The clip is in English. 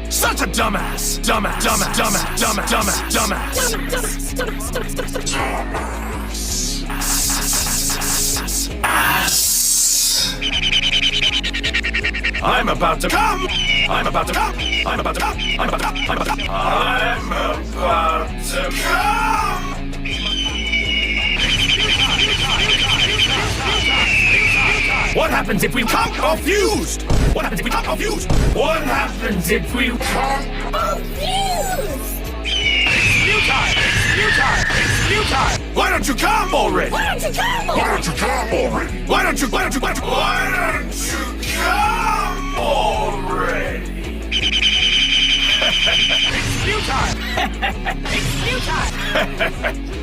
Such a dumbass! Dumbass! Dumbass! Dumbass! Dumbass! Dumbass! Ass! I'm about to come! I'm about to come! I'm about to come! I'm about to come! I'm about to come! I'm about to come! What happens if we come confused? What happens if we come confused? What happens if we come confused? New time! New time! New time! Why don't you come already? Why don't you come already? Why don't you come already? Why don't you come already? New time! New time!